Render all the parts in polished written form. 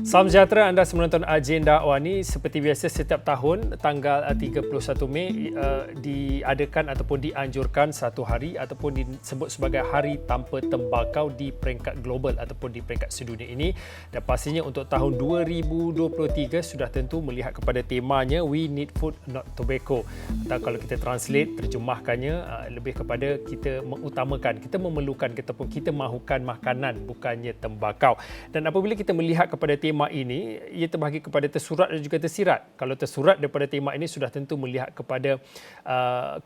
Salam sejahtera, anda menonton Agenda Awani. Seperti biasa setiap tahun tanggal 31 Mei diadakan ataupun dianjurkan satu hari ataupun disebut sebagai Hari Tanpa Tembakau di peringkat global ataupun di peringkat sedunia ini. Dan pastinya untuk tahun 2023 sudah tentu melihat kepada temanya We Need Food Not Tobacco. Atau kalau kita translate, terjemahkannya lebih kepada kita mengutamakan, kita memerlukan ataupun kita mahukan makanan bukannya tembakau. Dan apabila kita melihat kepada tema ini, ia terbahagi kepada tersurat dan juga tersirat. Kalau tersurat daripada tema ini sudah tentu melihat kepada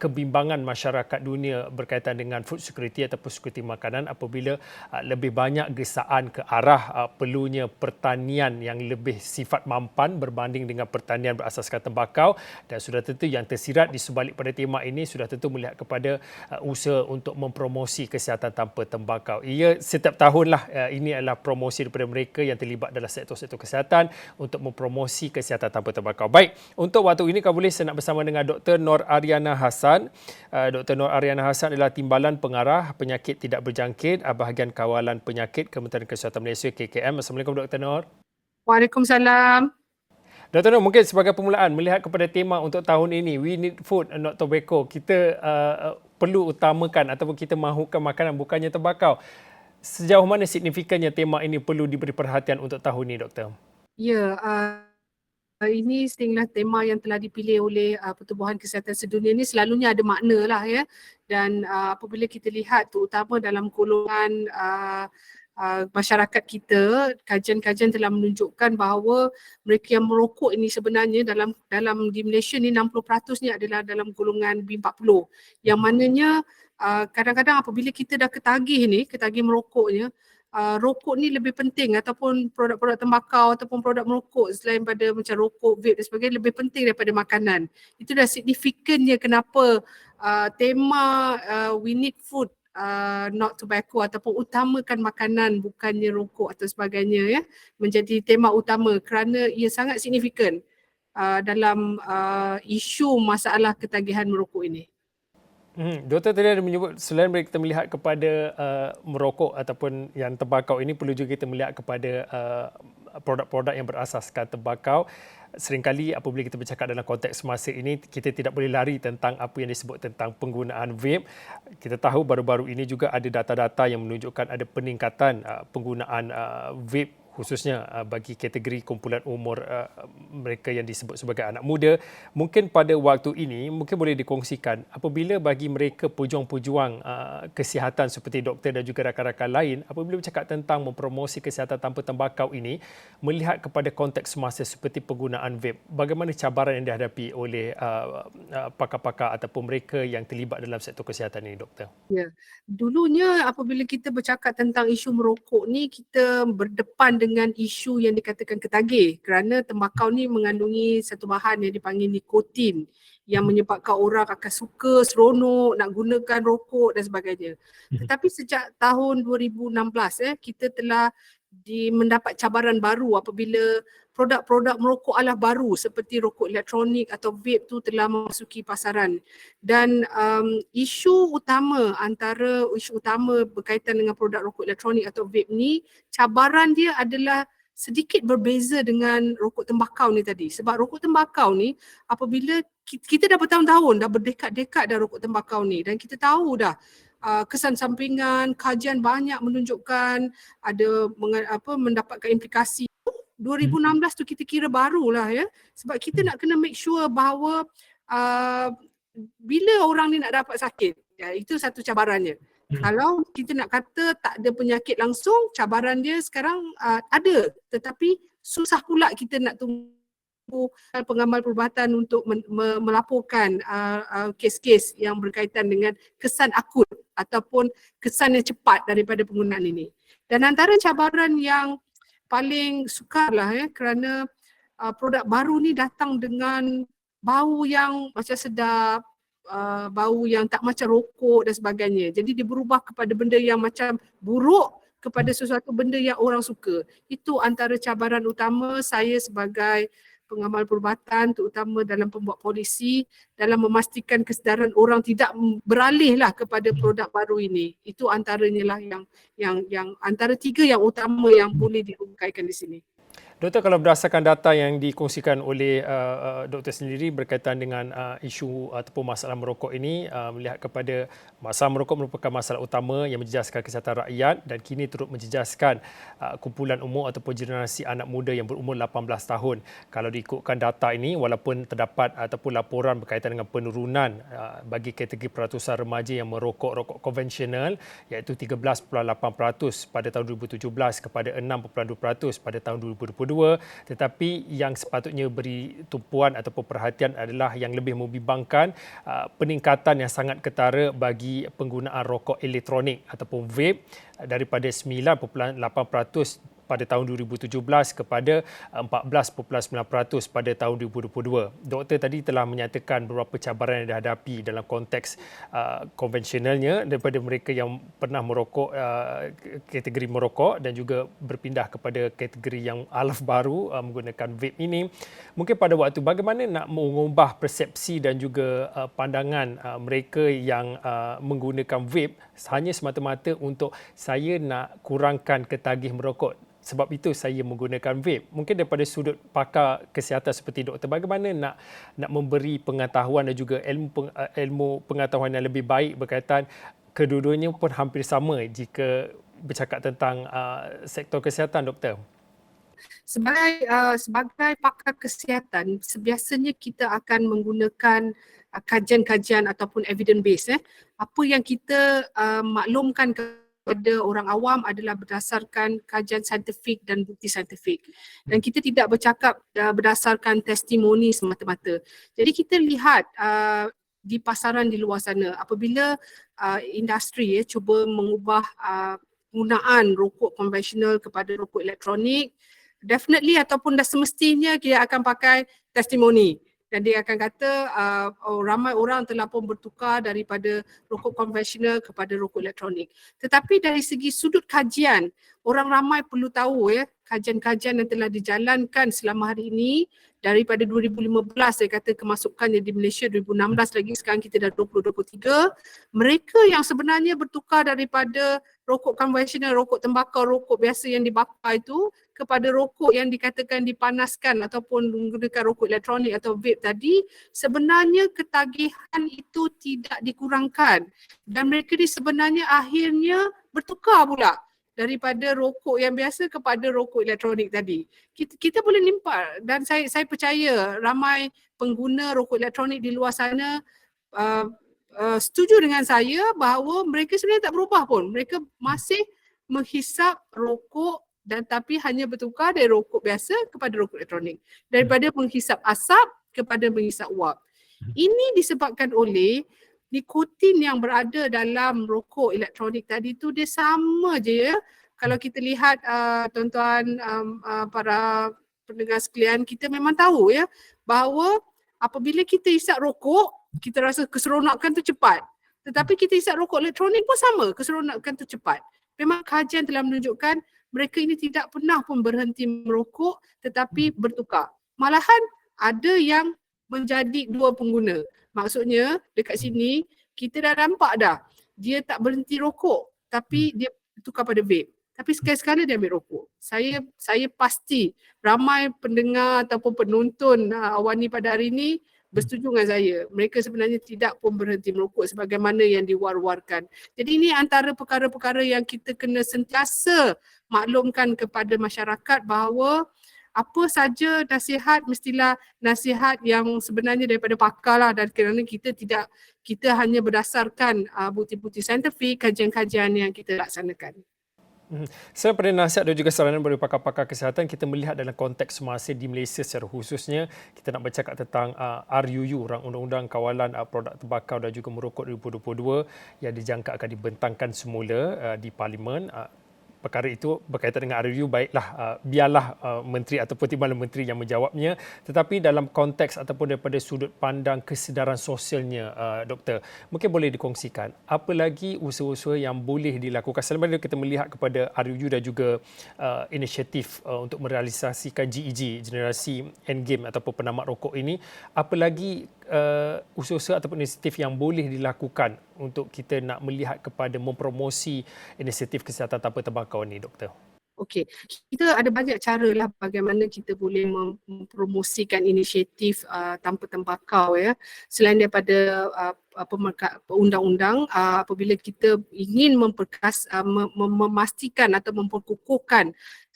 kebimbangan masyarakat dunia berkaitan dengan food security ataupun security makanan apabila lebih banyak gesaan ke arah perlunya pertanian yang lebih sifat mampan berbanding dengan pertanian berasaskan tembakau. Dan sudah tentu yang tersirat di sebalik pada tema ini sudah tentu melihat kepada usaha untuk mempromosi kesihatan tanpa tembakau. Ia setiap tahunlah ini adalah promosi daripada mereka yang terlibat dalam sektor kesihatan untuk mempromosi kesihatan tanpa tembakau. Baik, untuk waktu ini kami boleh saya nak bersama dengan Dr. Nor Ariana Hassan. Dr. Nor Ariana Hassan adalah Timbalan Pengarah Penyakit Tidak Berjangkit Bahagian Kawalan Penyakit Kementerian Kesihatan Malaysia KKM. Assalamualaikum Dr. Nor. Waalaikumsalam. Dr. Nor, mungkin sebagai permulaan melihat kepada tema untuk tahun ini We Need Food Not Tobacco, kita perlu utamakan ataupun kita mahukan makanan bukannya tembakau. Sejauh mana signifikannya tema ini perlu diberi perhatian untuk tahun ini, Doktor? Ya, ini setinglah tema yang telah dipilih oleh Pertubuhan Kesihatan Sedunia ini selalunya ada makna lah ya. Dan apabila kita lihat terutama dalam golongan masyarakat kita, kajian-kajian telah menunjukkan bahawa mereka yang merokok ini sebenarnya dalam di Malaysia ni 60% ni adalah dalam golongan B40, yang mananya kadang-kadang apabila kita dah ketagih merokoknya, rokok ni lebih penting ataupun produk-produk tembakau ataupun produk merokok selain pada macam rokok, vape dan sebagainya lebih penting daripada makanan. Itu dah signifikannya kenapa tema We Need Food Not Tobacco ataupun utamakan makanan bukannya rokok atau sebagainya ya menjadi tema utama kerana ia sangat signifikan dalam isu masalah ketagihan merokok ini. Doktor tadi ada menyebut selain kita melihat kepada merokok ataupun yang tembakau ini, perlu juga kita melihat kepada produk-produk yang berasaskan tembakau. Seringkali apabila kita bercakap dalam konteks masa ini, kita tidak boleh lari tentang apa yang disebut tentang penggunaan vape. Kita tahu baru-baru ini juga ada data-data yang menunjukkan ada peningkatan penggunaan vape khususnya bagi kategori kumpulan umur mereka yang disebut sebagai anak muda. Mungkin pada waktu ini, mungkin boleh dikongsikan apabila bagi mereka pejuang-pejuang kesihatan seperti doktor dan juga rakan-rakan lain, apabila bercakap tentang mempromosi kesihatan tanpa tembakau ini, melihat kepada konteks semasa seperti penggunaan vape, bagaimana cabaran yang dihadapi oleh pakar-pakar ataupun mereka yang terlibat dalam sektor kesihatan ini, doktor? Ya, dulunya apabila kita bercakap tentang isu merokok ni, kita berdepan dengan isu yang dikatakan ketagih kerana tembakau ni mengandungi satu bahan yang dipanggil nikotin yang menyebabkan orang akan suka, seronok nak gunakan rokok dan sebagainya. Tetapi sejak tahun 2016 kita telah mendapat cabaran baru apabila produk-produk merokok ala baru seperti rokok elektronik atau vape tu telah memasuki pasaran. Dan isu utama berkaitan dengan produk rokok elektronik atau vape ni, cabaran dia adalah sedikit berbeza dengan rokok tembakau ni tadi. Sebab rokok tembakau ni apabila kita dah bertahun-tahun, dah berdekad-dekad dah rokok tembakau ni dan kita tahu dah kesan sampingan, kajian banyak menunjukkan ada mendapatkan implikasi. 2016 tu kita kira barulah ya, sebab kita nak kena make sure bahawa bila orang ni nak dapat sakit, ya, itu satu cabarannya. Kalau kita nak kata tak ada penyakit langsung, cabaran dia sekarang ada, tetapi susah pula kita nak tunggu pengamal perubatan untuk melaporkan kes-kes yang berkaitan dengan kesan akut ataupun kesan yang cepat daripada penggunaan ini. Dan antara cabaran yang paling sukarlah ya, kerana produk baru ni datang dengan bau yang macam sedap, bau yang tak macam rokok dan sebagainya. Jadi dia berubah kepada benda yang macam buruk kepada sesuatu benda yang orang suka. Itu antara cabaran utama saya sebagai pengamal perubatan, terutama dalam pembuat polisi, dalam memastikan kesedaran orang tidak beralihlah kepada produk baru ini. Itu antaranya lah yang antara tiga yang utama yang boleh diuraikan di sini. Doktor, kalau berdasarkan data yang dikongsikan oleh doktor sendiri berkaitan dengan isu ataupun masalah merokok ini, melihat kepada masalah merokok merupakan masalah utama yang menjejaskan kesihatan rakyat dan kini turut menjejaskan kumpulan umur ataupun generasi anak muda yang berumur 18 tahun. Kalau diikutkan data ini, walaupun terdapat ataupun laporan berkaitan dengan penurunan bagi kategori peratusan remaja yang merokok rokok konvensional, iaitu 13.8% pada tahun 2017 kepada 6.2% pada tahun 2022, tetapi yang sepatutnya beri tumpuan ataupun perhatian adalah yang lebih membimbangkan peningkatan yang sangat ketara bagi penggunaan rokok elektronik ataupun vape daripada 9.8% pada tahun 2017 kepada 14.9% pada tahun 2022. Doktor tadi telah menyatakan beberapa cabaran yang dihadapi dalam konteks konvensionalnya daripada mereka yang pernah merokok kategori merokok dan juga berpindah kepada kategori yang alaf baru menggunakan vape ini. Mungkin pada waktu bagaimana nak mengubah persepsi dan juga pandangan mereka yang menggunakan vape hanya semata-mata untuk saya nak kurangkan ketagih merokok. Sebab itu saya menggunakan vape. Mungkin daripada sudut pakar kesihatan seperti doktor, bagaimana nak memberi pengetahuan dan juga ilmu pengetahuan yang lebih baik berkaitan kedua-duanya pun hampir sama jika bercakap tentang sektor kesihatan, doktor? Sebagai pakar kesihatan, sebiasanya kita akan menggunakan kajian-kajian ataupun evidence based. Apa yang kita maklumkan kepada orang awam adalah berdasarkan kajian saintifik dan bukti saintifik. Dan kita tidak bercakap berdasarkan testimoni semata-mata. Jadi kita lihat di pasaran di luar sana, apabila industri cuba mengubah penggunaan rokok konvensional kepada rokok elektronik, definitely ataupun dah semestinya dia akan pakai testimoni. Dan dia akan kata ramai orang telah pun bertukar daripada rokok konvensional kepada rokok elektronik. Tetapi dari segi sudut kajian, orang ramai perlu tahu kajian-kajian yang telah dijalankan selama hari ini daripada 2015 saya kata kemasukannya di Malaysia 2016 lagi, sekarang kita dah 2023. Mereka yang sebenarnya bertukar daripada rokok konvensional, rokok tembakau, rokok biasa yang dibakar itu kepada rokok yang dikatakan dipanaskan ataupun menggunakan rokok elektronik atau vape tadi, sebenarnya ketagihan itu tidak dikurangkan dan mereka ni sebenarnya akhirnya bertukar pula daripada rokok yang biasa kepada rokok elektronik tadi. Kita boleh nimpak dan saya percaya ramai pengguna rokok elektronik di luar sana setuju dengan saya bahawa mereka sebenarnya tak berubah pun. Mereka masih menghisap rokok dan tapi hanya bertukar dari rokok biasa kepada rokok elektronik. Daripada menghisap asap kepada menghisap wap. Ini disebabkan oleh nikotin yang berada dalam rokok elektronik tadi tu dia sama je ya. Kalau kita lihat tuan-tuan para pendengar sekalian, kita memang tahu ya bahawa apabila kita hisap rokok, kita rasa keseronokan tu cepat. Tetapi kita hisap rokok elektronik pun sama, keseronokan tu cepat. Memang kajian telah menunjukkan mereka ini tidak pernah pun berhenti merokok tetapi bertukar. Malahan ada yang menjadi dua pengguna. Maksudnya dekat sini kita dah nampak dah dia tak berhenti rokok tapi dia tukar pada vape. Tapi sekali-sekala dia ambil rokok. Saya pasti ramai pendengar ataupun penonton Awani pada hari ini bersetuju dengan saya. Mereka sebenarnya tidak pun berhenti merokok sebagaimana yang diwar-warkan. Jadi ini antara perkara-perkara yang kita kena sentiasa maklumkan kepada masyarakat bahawa apa saja nasihat mestilah nasihat yang sebenarnya daripada pakar lah, dan kerana kita hanya berdasarkan bukti-bukti saintifik, kajian-kajian yang kita laksanakan. Selain pada nasihat dan juga saranan dari pakar-pakar kesihatan, kita melihat dalam konteks semasa di Malaysia secara khususnya, kita nak bercakap tentang RUU, Undang-Undang Kawalan Produk Tembakau dan juga Merokok 2022 yang dijangka akan dibentangkan semula di Parlimen. Perkara itu berkaitan dengan RUU, baiklah biarlah menteri ataupun timbalan menteri yang menjawabnya, tetapi dalam konteks ataupun daripada sudut pandang kesedaran sosialnya, doktor, mungkin boleh dikongsikan apa lagi usaha-usaha yang boleh dilakukan selain kita melihat kepada RUU dan juga inisiatif untuk merealisasikan GEG, generasi endgame ataupun penamat rokok ini, apa lagi usaha-usaha ataupun inisiatif yang boleh dilakukan untuk kita nak melihat kepada mempromosi inisiatif kesihatan tanpa tembakau ini, doktor? Okey, kita ada banyak cara lah bagaimana kita boleh mempromosikan inisiatif tanpa tembakau ya. Selain daripada undang-undang, apabila kita ingin memastikan atau memperkukuhkan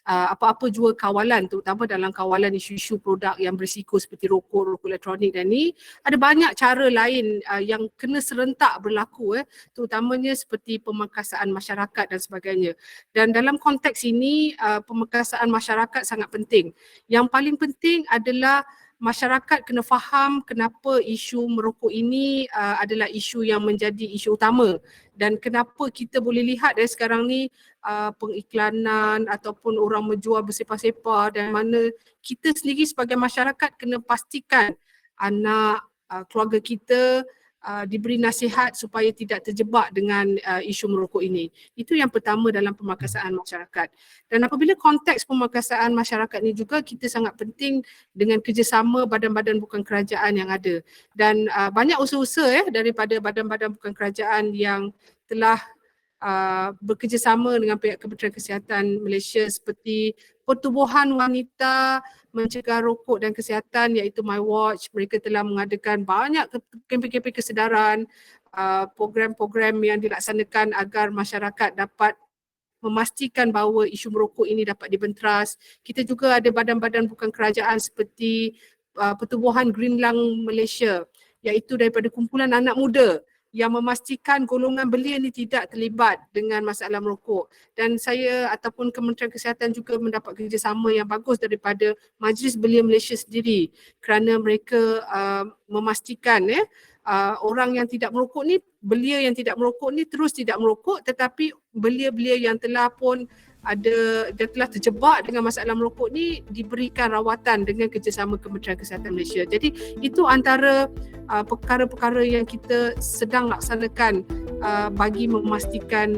apa-apa jua kawalan, terutama dalam kawalan isu-isu produk yang berisiko seperti rokok elektronik dan ni, ada banyak cara lain yang kena serentak berlaku terutamanya seperti pemakasaan masyarakat dan sebagainya. Dan dalam konteks ini pemakasaan masyarakat sangat penting. Yang paling penting adalah masyarakat kena faham kenapa isu merokok ini adalah isu yang menjadi isu utama dan kenapa kita boleh lihat sekarang ni pengiklanan ataupun orang menjual bersepah-sepah dan mana kita sendiri sebagai masyarakat kena pastikan anak keluarga kita diberi nasihat supaya tidak terjebak dengan isu merokok ini. Itu yang pertama dalam pemakasaan masyarakat. Dan apabila konteks pemakasaan masyarakat ini juga kita sangat penting dengan kerjasama badan-badan bukan kerajaan yang ada. Dan banyak usaha-usaha daripada badan-badan bukan kerajaan yang telah bekerjasama dengan pihak Kementerian Kesihatan Malaysia seperti Pertubuhan Wanita Mencegah Rokok dan Kesihatan iaitu My Watch. Mereka telah mengadakan banyak kempen-kempen kesedaran, program-program yang dilaksanakan agar masyarakat dapat memastikan bahawa isu merokok ini dapat dibenteras. Kita juga ada badan-badan bukan kerajaan seperti Pertubuhan Green Lung Malaysia iaitu daripada kumpulan anak muda yang memastikan golongan belia ini tidak terlibat dengan masalah merokok. Dan saya ataupun Kementerian Kesihatan juga mendapat kerjasama yang bagus daripada Majlis Belia Malaysia sendiri kerana mereka memastikan orang yang tidak merokok ni, belia yang tidak merokok ni terus tidak merokok, tetapi belia-belia yang telah pun dia telah terjebak dengan masalah merokok ni diberikan rawatan dengan kerjasama Kementerian Kesihatan Malaysia. Jadi itu antara perkara-perkara yang kita sedang laksanakan bagi memastikan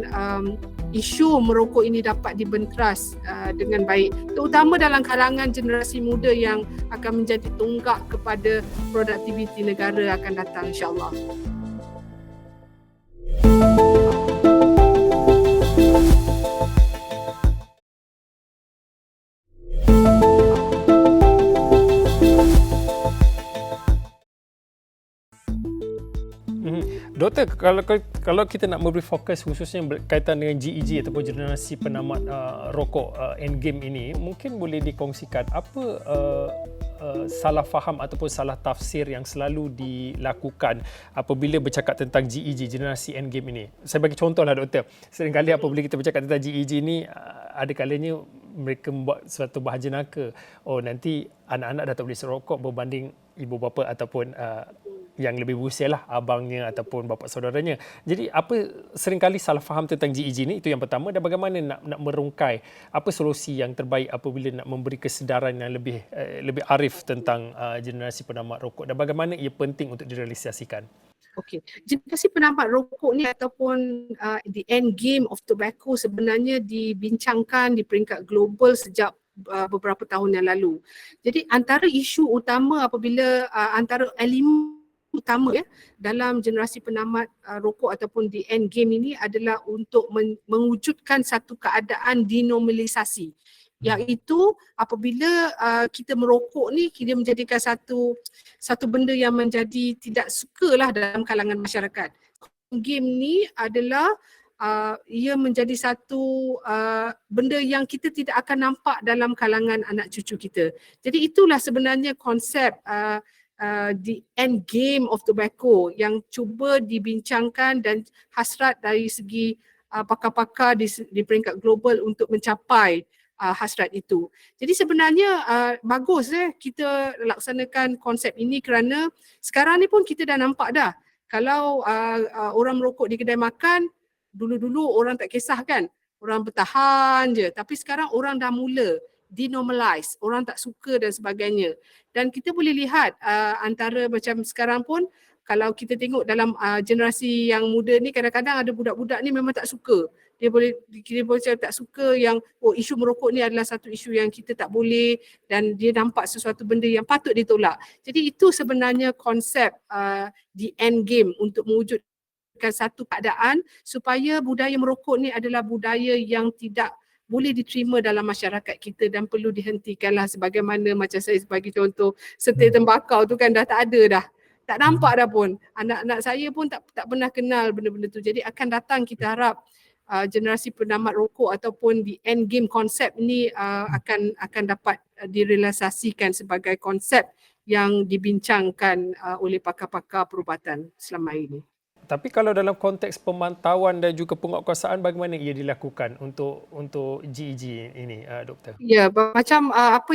isu merokok ini dapat dibenteras dengan baik, terutama dalam kalangan generasi muda yang akan menjadi tonggak kepada produktiviti negara akan datang, insya-Allah. Doktor, kalau kita nak memberi fokus khususnya berkaitan dengan GEG ataupun generasi penamat rokok endgame ini, mungkin boleh dikongsikan apa salah faham ataupun salah tafsir yang selalu dilakukan apabila bercakap tentang GEG, generasi endgame ini. Saya bagi contohlah doktor, seringkali apabila kita bercakap tentang GEG ini, ada kalanya mereka membuat suatu bahaja naka. Oh, nanti anak-anak dah tak boleh serokok berbanding ibu bapa ataupun yang lebih berusia lah, abangnya ataupun bapa saudaranya. Jadi apa seringkali salah faham tentang GEG ni, itu yang pertama, dan bagaimana nak merungkai apa solusi yang terbaik apabila nak memberi kesedaran yang lebih arif tentang generasi penamat rokok dan bagaimana ia penting untuk direalisasikan. Okey, generasi penamat rokok ni ataupun the end game of tobacco sebenarnya dibincangkan di peringkat global sejak beberapa tahun yang lalu. Jadi antara isu utama apabila antara elemen utama dalam generasi penamat rokok ataupun the end game ini adalah untuk mewujudkan satu keadaan denormalisasi, iaitu apabila kita merokok ni kita menjadikan satu benda yang menjadi tidak sukalah dalam kalangan masyarakat. Game ni adalah ia menjadi satu benda yang kita tidak akan nampak dalam kalangan anak cucu kita. Jadi itulah sebenarnya konsep the end game of tobacco yang cuba dibincangkan dan hasrat dari segi pakar-pakar di peringkat global untuk mencapai hasrat itu. Jadi sebenarnya bagus kita laksanakan konsep ini kerana sekarang ni pun kita dah nampak dah kalau orang merokok di kedai makan, dulu-dulu orang tak kisah kan, orang bertahan je, tapi sekarang orang dah mula denormalize, orang tak suka dan sebagainya. Dan kita boleh lihat antara macam sekarang pun kalau kita tengok dalam generasi yang muda ni, kadang-kadang ada budak-budak ni memang tak suka. Dia boleh tak suka yang isu merokok ni adalah satu isu yang kita tak boleh dan dia nampak sesuatu benda yang patut ditolak. Jadi itu sebenarnya konsep the end game untuk mewujudkan satu keadaan supaya budaya merokok ni adalah budaya yang tidak boleh diterima dalam masyarakat kita dan perlu dihentikanlah, sebagaimana macam saya bagi contoh setir tembakau tu kan dah tak ada dah. Tak nampak dah pun. Anak-anak saya pun tak pernah kenal benda-benda tu. Jadi akan datang kita harap generasi penamat rokok ataupun di end game konsep ni akan dapat direalisasikan sebagai konsep yang dibincangkan oleh pakar-pakar perubatan selama ini. Tapi kalau dalam konteks pemantauan dan juga penguatkuasaan, bagaimana ia dilakukan untuk GEG ini, Doktor? Ya, macam apa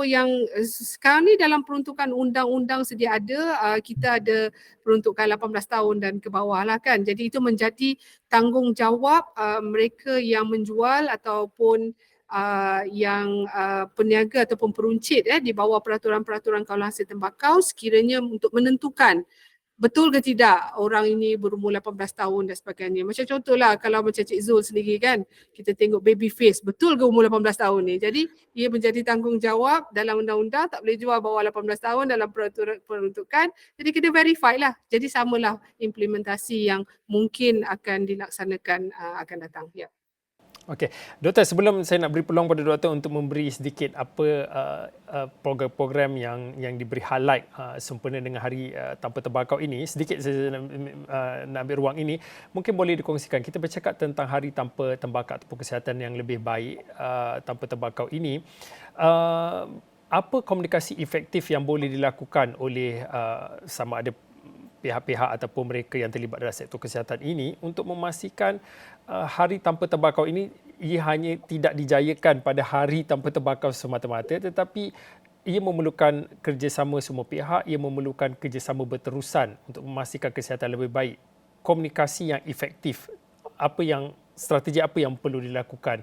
yang sekarang ni dalam peruntukan undang-undang sedia ada, kita ada peruntukan 18 tahun dan ke bawah lah kan. Jadi itu menjadi tanggungjawab mereka yang menjual ataupun yang peniaga ataupun peruncit di bawah peraturan-peraturan kawalan hasil tembakau sekiranya untuk menentukan betul ke tidak orang ini berumur 18 tahun dan sebagainya. Macam contohlah kalau macam Cik Zul sendiri kan, kita tengok baby face, betul ke umur 18 tahun ni? Jadi ia menjadi tanggungjawab dalam undang-undang, tak boleh jual bawah 18 tahun dalam peraturan peruntukan. Jadi kita verify lah. Jadi samalah implementasi yang mungkin akan dilaksanakan akan datang. Ya. Okey, Doktor, sebelum saya nak beri peluang pada Doktor untuk memberi sedikit apa program-program yang diberi highlight sempena dengan Hari Tanpa Tembakau ini, sedikit saya nak ambil ruang ini, mungkin boleh dikongsikan. Kita bercakap tentang Hari Tanpa Tembakau ataupun kesihatan yang lebih baik tanpa tembakau ini. Apa komunikasi efektif yang boleh dilakukan oleh sama ada pihak-pihak ataupun mereka yang terlibat dalam sektor kesihatan ini untuk memastikan Hari Tanpa Tembakau ini ia hanya tidak dijayakan pada Hari Tanpa Tembakau semata-mata, tetapi ia memerlukan kerjasama semua pihak, ia memerlukan kerjasama berterusan untuk memastikan kesihatan lebih baik. Komunikasi yang efektif, strategi apa yang perlu dilakukan?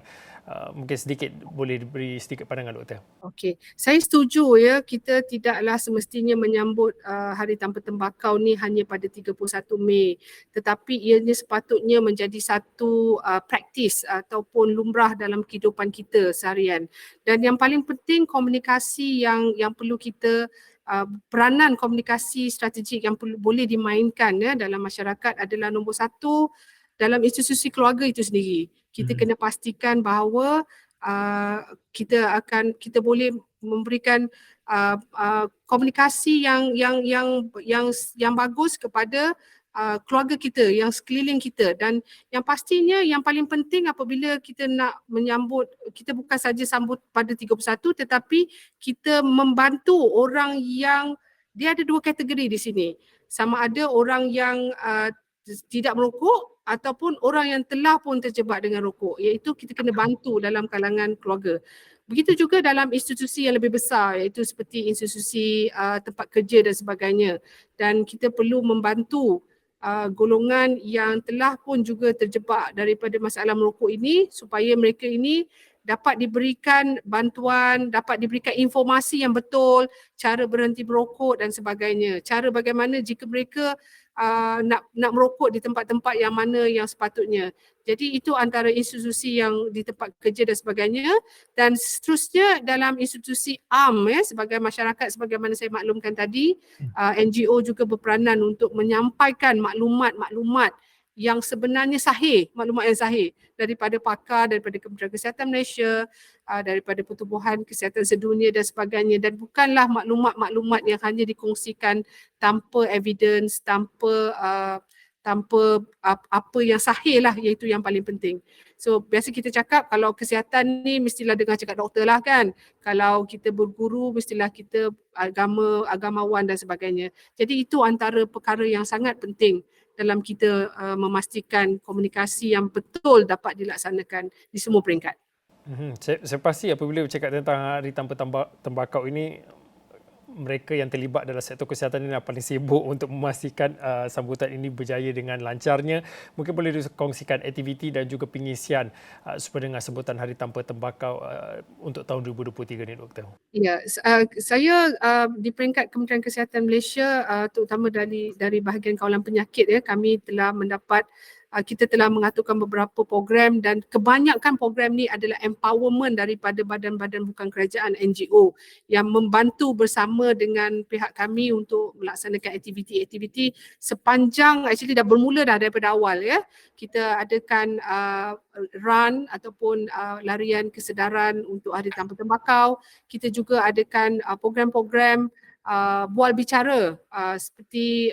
Mungkin sedikit boleh diberi sedikit pandangan, Doktor. Okey, saya setuju ya, kita tidaklah semestinya menyambut Hari Tanpa Tembakau ni hanya pada 31 Mei, tetapi ianya sepatutnya menjadi satu praktis ataupun lumrah dalam kehidupan kita seharian. Dan yang paling penting komunikasi yang perlu kita peranan komunikasi strategik yang boleh dimainkan dalam masyarakat adalah nombor satu, dalam institusi keluarga itu sendiri. Kita kena pastikan bahawa kita boleh memberikan komunikasi yang bagus kepada keluarga kita, yang sekeliling kita, dan yang pastinya yang paling penting apabila kita nak menyambut, kita bukan saja sambut pada 31 tetapi kita membantu orang yang dia ada dua kategori di sini. Sama ada orang yang tidak merokok ataupun orang yang telah pun terjebak dengan rokok, iaitu kita kena bantu dalam kalangan keluarga. Begitu juga dalam institusi yang lebih besar, iaitu seperti institusi tempat kerja dan sebagainya, dan kita perlu membantu golongan yang telah pun juga terjebak daripada masalah merokok ini supaya mereka ini dapat diberikan bantuan, dapat diberikan informasi yang betul, cara berhenti merokok dan sebagainya. Cara bagaimana jika mereka nak merokok di tempat-tempat yang mana yang sepatutnya. Jadi itu antara institusi yang di tempat kerja dan sebagainya, dan seterusnya dalam institusi AM sebagai masyarakat, sebagaimana saya maklumkan tadi, NGO juga berperanan untuk menyampaikan maklumat-maklumat yang sebenarnya sahih, maklumat yang sahih daripada pakar, daripada Kementerian Kesihatan Malaysia, daripada Pertubuhan Kesihatan Sedunia dan sebagainya, dan bukanlah maklumat-maklumat yang hanya dikongsikan tanpa evidence, tanpa apa yang sahih lah, iaitu yang paling penting. So biasa kita cakap kalau kesihatan ni mestilah dengar cakap doktor lah kan. Kalau kita berguru mestilah kita agamawan dan sebagainya. Jadi itu antara perkara yang sangat penting dalam kita memastikan komunikasi yang betul dapat dilaksanakan di semua peringkat. Saya pasti apabila bercakap tentang Hari Tanpa Tembakau ini, mereka yang terlibat dalam sektor kesihatan ini paling sibuk untuk memastikan sambutan ini berjaya dengan lancarnya. Mungkin boleh dikongsikan aktiviti dan juga pengisian dengan sambutan Hari Tanpa Tembakau untuk tahun 2023 ni, Doktor. Ya, saya di peringkat Kementerian Kesihatan Malaysia, terutama dari bahagian kawalan penyakit, kami telah mendapat kita telah mengaturkan beberapa program dan kebanyakan program ni adalah empowerment daripada badan-badan bukan kerajaan NGO yang membantu bersama dengan pihak kami untuk melaksanakan aktiviti-aktiviti sepanjang actually dah bermula dah daripada awal ya. Kita adakan run ataupun larian kesedaran untuk Hari Tanpa Tembakau. Kita juga adakan program-program bual bicara seperti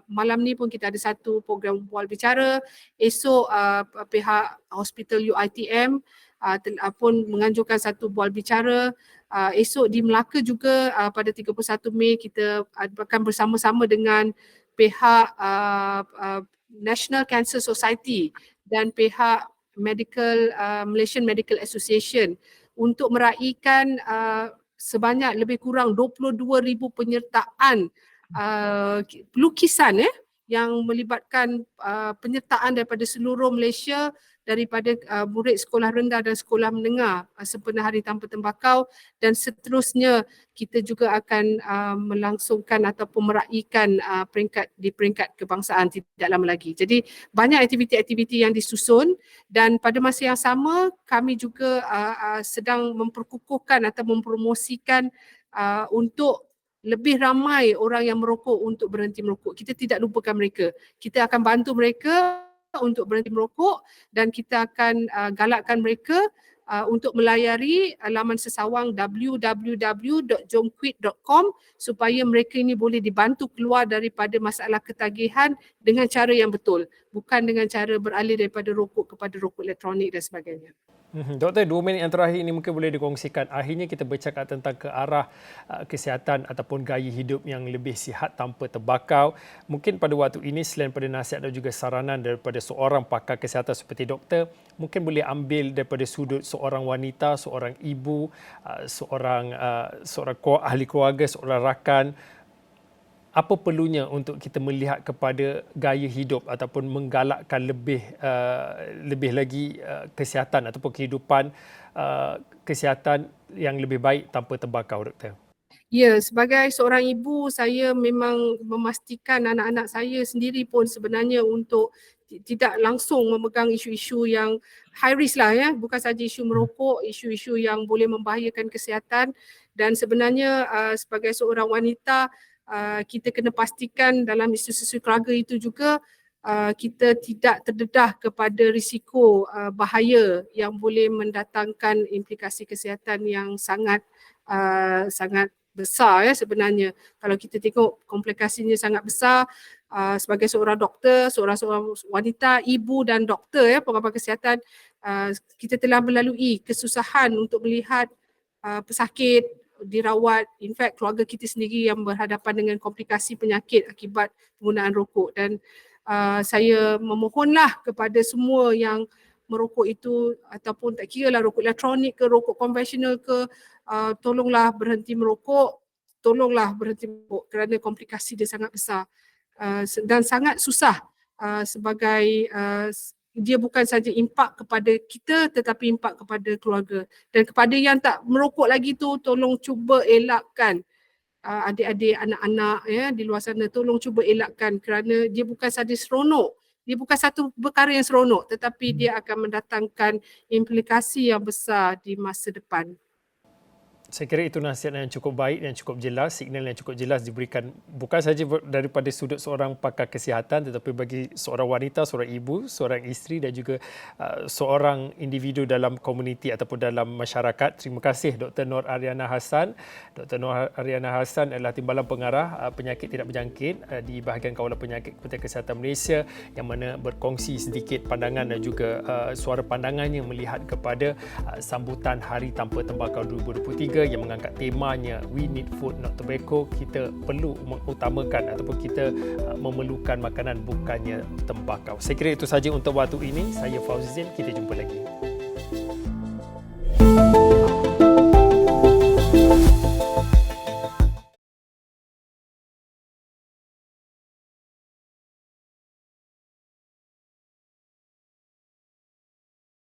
malam ni pun kita ada satu program bual bicara. Esok pihak Hospital UiTM pun menganjurkan satu bual bicara. Esok di Melaka juga pada 31 Mei kita akan bersama-sama dengan pihak National Cancer Society dan pihak Malaysian Medical Association untuk meraihkan sebanyak lebih kurang 22,000 penyertaan lukisan yang melibatkan penyertaan daripada seluruh Malaysia, daripada murid sekolah rendah dan sekolah menengah sempena Hari Tanpa Tembakau, dan seterusnya kita juga akan melangsungkan ataupun meraihkan peringkat kebangsaan tidak lama lagi. Jadi banyak aktiviti-aktiviti yang disusun dan pada masa yang sama kami juga sedang memperkukuhkan atau mempromosikan untuk lebih ramai orang yang merokok untuk berhenti merokok. Kita tidak lupakan mereka. Kita akan bantu mereka untuk berhenti merokok dan kita akan galakkan mereka untuk melayari laman sesawang www.jomquit.com supaya mereka ini boleh dibantu keluar daripada masalah ketagihan dengan cara yang betul, bukan dengan cara beralih daripada rokok kepada rokok elektronik dan sebagainya. Doktor, 2 minit yang terakhir ini mungkin boleh dikongsikan. Akhirnya kita bercakap tentang ke arah kesihatan ataupun gaya hidup yang lebih sihat tanpa tembakau. Mungkin pada waktu ini selain pada nasihat dan juga saranan daripada seorang pakar kesihatan seperti doktor, mungkin boleh ambil daripada sudut seorang wanita, seorang ibu, seorang ahli keluarga, seorang rakan. Apa perlunya untuk kita melihat kepada gaya hidup ataupun menggalakkan lebih lagi kesihatan ataupun kehidupan kesihatan yang lebih baik tanpa tembakau, doktor? Ya, sebagai seorang ibu, saya memang memastikan anak-anak saya sendiri pun sebenarnya untuk tidak langsung memegang isu-isu yang high risk lah ya, bukan saja isu merokok, isu-isu yang boleh membahayakan kesihatan. Dan sebenarnya sebagai seorang wanita, kita kena pastikan dalam isu-isu keluarga itu juga kita tidak terdedah kepada risiko bahaya yang boleh mendatangkan implikasi kesihatan yang sangat besar ya sebenarnya. Kalau kita tengok komplikasinya sangat besar, sebagai seorang doktor, seorang wanita, ibu dan doktor ya, pengamal kesihatan, kita telah melalui kesusahan untuk melihat pesakit dirawat, in fact keluarga kita sendiri yang berhadapan dengan komplikasi penyakit akibat penggunaan rokok. Dan saya memohonlah kepada semua yang merokok itu ataupun tak kira lah rokok elektronik ke rokok konvensional ke, tolonglah berhenti merokok, kerana komplikasi dia sangat besar dan sangat susah sebagai dia bukan saja impak kepada kita tetapi impak kepada keluarga. Dan kepada yang tak merokok lagi tu, tolong cuba elakkan adik-adik, anak-anak ya di luar sana, tolong cuba elakkan kerana dia bukan saja seronok, dia bukan satu perkara yang seronok tetapi dia akan mendatangkan implikasi yang besar di masa depan. Saya kira itu nasihat yang cukup baik dan cukup jelas, signal yang cukup jelas diberikan bukan saja daripada sudut seorang pakar kesihatan tetapi bagi seorang wanita, seorang ibu, seorang isteri dan juga seorang individu dalam komuniti ataupun dalam masyarakat. Terima kasih Dr. Nor Ariana Hassan. Dr. Nor Ariana Hassan adalah Timbalan Pengarah Penyakit Tidak Berjangkit di bahagian Kawalan Penyakit Kementerian Kesihatan Malaysia yang mana berkongsi sedikit pandangan dan juga suara pandangannya melihat kepada sambutan Hari Tanpa Tembakau 2023 yang mengangkat temanya We Need Food Not Tobacco. Kita perlu mengutamakan ataupun kita memerlukan makanan bukannya tembakau. Saya kira itu saja untuk waktu ini. Saya Fauzin, kita jumpa lagi.